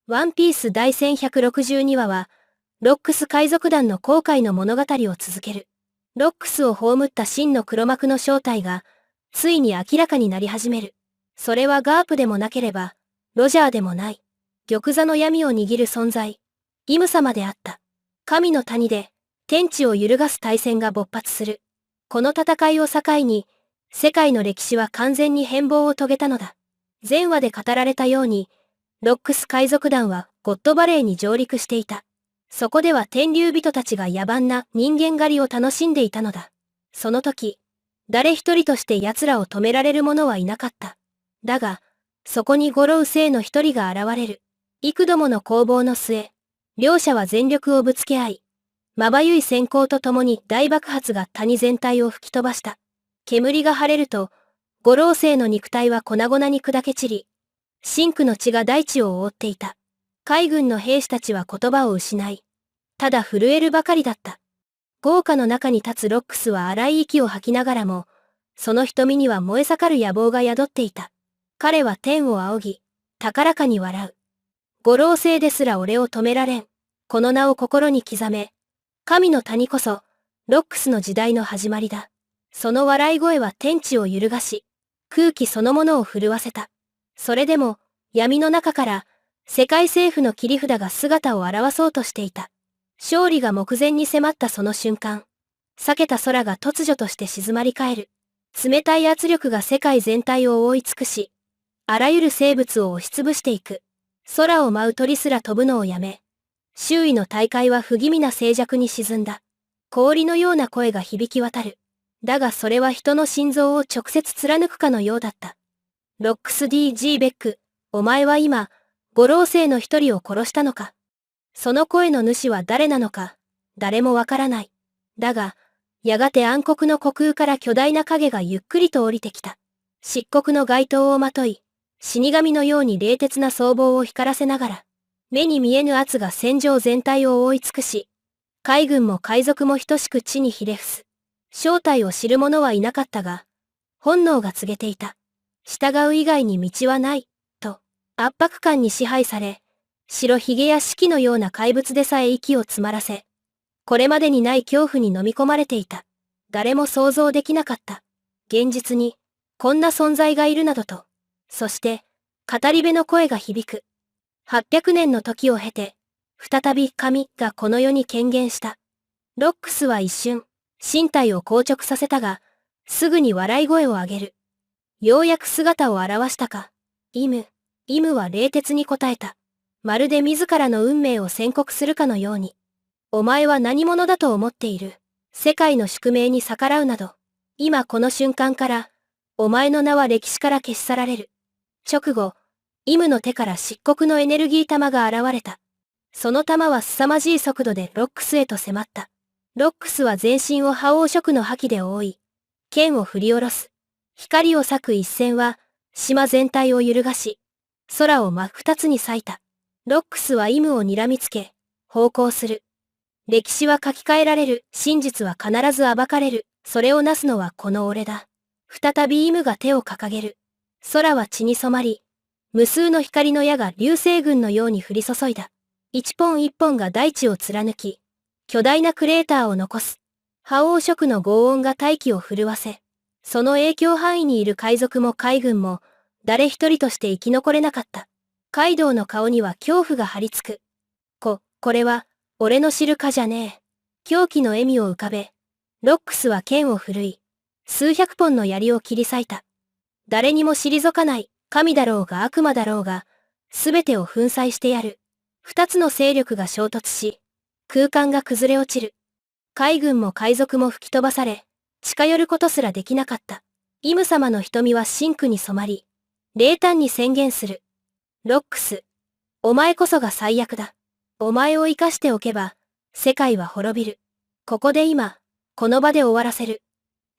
ワンピース第1162話は、ロックス海賊団の航海の物語を続ける。ロックスを葬った真の黒幕の正体が、ついに明らかになり始める。それはガープでもなければ、ロジャーでもない。玉座の闇を握る存在、イム様であった。神の谷で、天地を揺るがす大戦が勃発する。この戦いを境に、世界の歴史は完全に変貌を遂げたのだ。前話で語られたように、ロックス海賊団はゴッドバレーに上陸していた。そこでは天竜人たちが野蛮な人間狩りを楽しんでいたのだ。その時、誰一人として奴らを止められる者はいなかった。だが、そこにゴロウ星の一人が現れる。幾度もの攻防の末、両者は全力をぶつけ合い、まばゆい閃光とともに大爆発が谷全体を吹き飛ばした。煙が晴れると、ゴロウ星の肉体は粉々に砕け散り、深紅の血が大地を覆っていた。海軍の兵士たちは言葉を失い、ただ震えるばかりだった。豪華の中に立つロックスは荒い息を吐きながらも、その瞳には燃え盛る野望が宿っていた。彼は天を仰ぎ、高らかに笑う。五老星ですら俺を止められん。この名を心に刻め。神の谷こそ、ロックスの時代の始まりだ。その笑い声は天地を揺るがし、空気そのものを震わせた。それでも、闇の中から、世界政府の切り札が姿を現そうとしていた。勝利が目前に迫ったその瞬間、裂けた空が突如として静まり返る。冷たい圧力が世界全体を覆い尽くし、あらゆる生物を押しつぶしていく。空を舞う鳥すら飛ぶのをやめ、周囲の大海は不気味な静寂に沈んだ。氷のような声が響き渡る。だがそれは人の心臓を直接貫くかのようだった。ロックス D.G. ベック、お前は今、五老星の一人を殺したのか。その声の主は誰なのか、誰もわからない。だが、やがて暗黒の虚空から巨大な影がゆっくりと降りてきた。漆黒の街灯をまとい、死神のように冷徹な僧帽を光らせながら、目に見えぬ圧が戦場全体を覆い尽くし、海軍も海賊も等しく地にひれ伏す。正体を知る者はいなかったが、本能が告げていた。従う以外に道はない、と、圧迫感に支配され、白ひげや四季のような怪物でさえ息を詰まらせ、これまでにない恐怖に飲み込まれていた。誰も想像できなかった。現実に、こんな存在がいるなどと。そして、語り部の声が響く。800年の時を経て、再び神がこの世に顕現した。ロックスは一瞬、身体を硬直させたが、すぐに笑い声を上げる。ようやく姿を現したか。イムは冷徹に答えた。まるで自らの運命を宣告するかのように。お前は何者だと思っている。世界の宿命に逆らうなど。今この瞬間から、お前の名は歴史から消し去られる。直後、イムの手から漆黒のエネルギー玉が現れた。その玉は凄まじい速度でロックスへと迫った。ロックスは全身を覇王色の覇気で覆い、剣を振り下ろす。光を裂く一閃は、島全体を揺るがし、空を真っ二つに裂いた。ロックスはイムを睨みつけ、奉公する。歴史は書き換えられる、真実は必ず暴かれる、それをなすのはこの俺だ。再びイムが手を掲げる。空は血に染まり、無数の光の矢が流星群のように降り注いだ。一本一本が大地を貫き、巨大なクレーターを残す。覇王色の轟音が大気を震わせ、その影響範囲にいる海賊も海軍も、誰一人として生き残れなかった。カイドウの顔には恐怖が張り付く。これは、俺の知るかじゃねえ。狂気の笑みを浮かべ、ロックスは剣を振るい、数百本の槍を切り裂いた。誰にも退かない、神だろうが悪魔だろうが、すべてを粉砕してやる。二つの勢力が衝突し、空間が崩れ落ちる。海軍も海賊も吹き飛ばされ、近寄ることすらできなかった。イム様の瞳は深紅に染まり、冷淡に宣言する。ロックス、お前こそが最悪だ。お前を生かしておけば、世界は滅びる。ここで今、この場で終わらせる。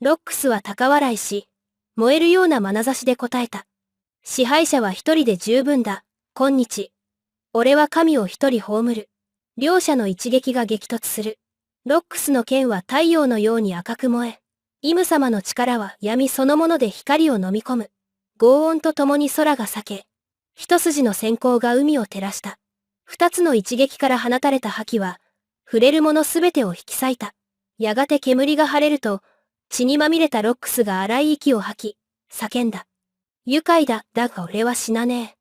ロックスは高笑いし、燃えるような眼差しで答えた。支配者は一人で十分だ、今日。俺は神を一人葬る。両者の一撃が激突する。ロックスの剣は太陽のように赤く燃え、イム様の力は闇そのもので光を飲み込む。轟音とともに空が裂け、一筋の閃光が海を照らした。二つの一撃から放たれた覇気は、触れるものすべてを引き裂いた。やがて煙が晴れると、血にまみれたロックスが荒い息を吐き、叫んだ。愉快だ、だが俺は死なねえ。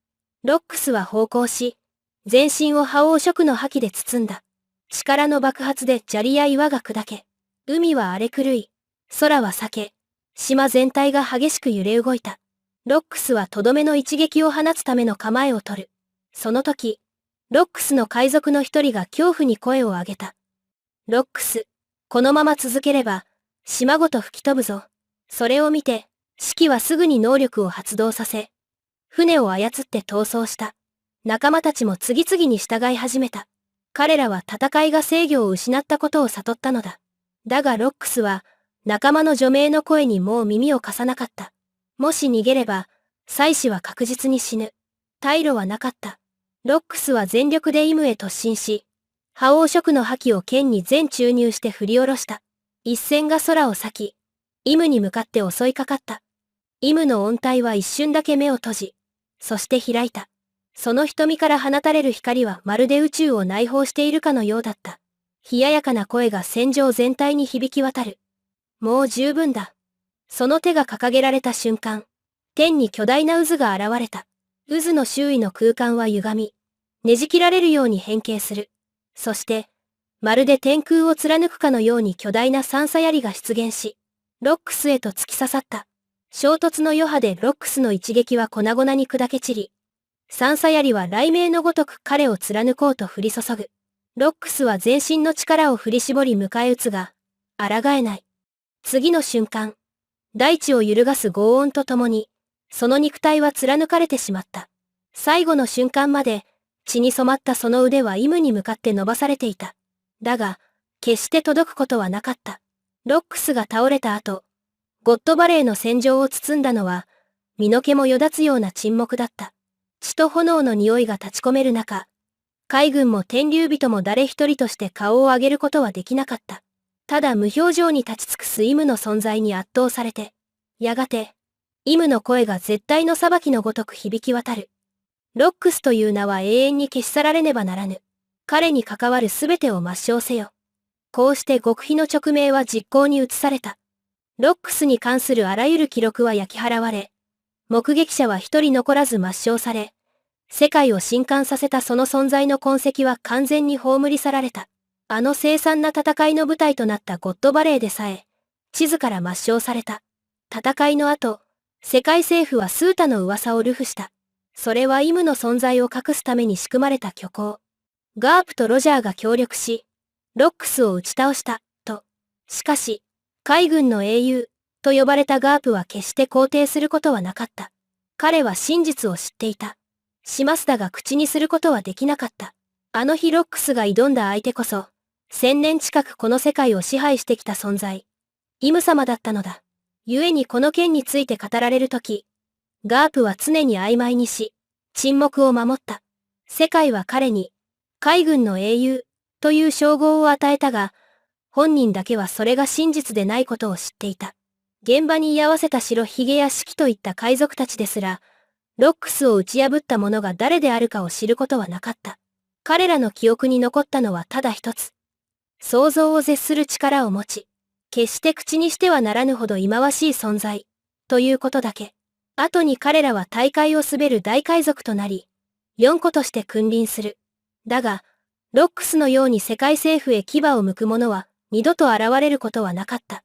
ロックスは咆哮し、全身を覇王色の覇気で包んだ。力の爆発で砂利や岩が砕け、海は荒れ狂い、空は裂け、島全体が激しく揺れ動いた。ロックスはとどめの一撃を放つための構えを取る。その時、ロックスの海賊の一人が恐怖に声を上げた。ロックス、このまま続ければ、島ごと吹き飛ぶぞ。それを見て、シキはすぐに能力を発動させ、船を操って逃走した。仲間たちも次々に従い始めた。彼らは戦いが制御を失ったことを悟ったのだ。だがロックスは、仲間の除名の声にもう耳を貸さなかった。もし逃げれば、妻子は確実に死ぬ。退路はなかった。ロックスは全力でイムへ突進し、覇王色の覇気を剣に全注入して振り下ろした。一線が空を裂き、イムに向かって襲いかかった。イムの音体は一瞬だけ目を閉じ、そして開いた。その瞳から放たれる光はまるで宇宙を内包しているかのようだった。冷ややかな声が戦場全体に響き渡る。もう十分だ。その手が掲げられた瞬間、天に巨大な渦が現れた。渦の周囲の空間は歪み、ねじ切られるように変形する。そして、まるで天空を貫くかのように巨大な三叉槍が出現し、ロックスへと突き刺さった。衝突の余波でロックスの一撃は粉々に砕け散り、三叉槍は雷鳴のごとく彼を貫こうと降り注ぐ。ロックスは全身の力を振り絞り迎え撃つが、抗えない。次の瞬間、大地を揺るがす轟音とともに、その肉体は貫かれてしまった。最後の瞬間まで、血に染まったその腕はイムに向かって伸ばされていた。だが、決して届くことはなかった。ロックスが倒れた後、ゴッドバレーの戦場を包んだのは、身の毛もよだつような沈黙だった。血と炎の匂いが立ち込める中、海軍も天竜人も誰一人として顔を上げることはできなかった。ただ無表情に立ち尽くすイムの存在に圧倒されて、やがて、イムの声が絶対の裁きのごとく響き渡る。ロックスという名は永遠に消し去られねばならぬ。彼に関わるすべてを抹消せよ。こうして極秘の勅命は実行に移された。ロックスに関するあらゆる記録は焼き払われ、目撃者は一人残らず抹消され、世界を震撼させたその存在の痕跡は完全に葬り去られた。あの凄惨な戦いの舞台となったゴッドバレーでさえ、地図から抹消された。戦いの後、世界政府はスータの噂を流布した。それはイムの存在を隠すために仕組まれた虚構。ガープとロジャーが協力し、ロックスを打ち倒した、と。しかし、海軍の英雄、と呼ばれたガープは決して肯定することはなかった。彼は真実を知っていた。しますだが口にすることはできなかった。あの日ロックスが挑んだ相手こそ、1000年近くこの世界を支配してきた存在、イム様だったのだ。故にこの件について語られるとき、ガープは常に曖昧にし、沈黙を守った。世界は彼に、海軍の英雄、という称号を与えたが、本人だけはそれが真実でないことを知っていた。現場に居合わせた白ひげやシキといった海賊たちですら、ロックスを打ち破った者が誰であるかを知ることはなかった。彼らの記憶に残ったのはただ一つ。想像を絶する力を持ち、決して口にしてはならぬほど忌まわしい存在、ということだけ。後に彼らは大海を滑る大海賊となり、四個として君臨する。だが、ロックスのように世界政府へ牙を向く者は二度と現れることはなかった。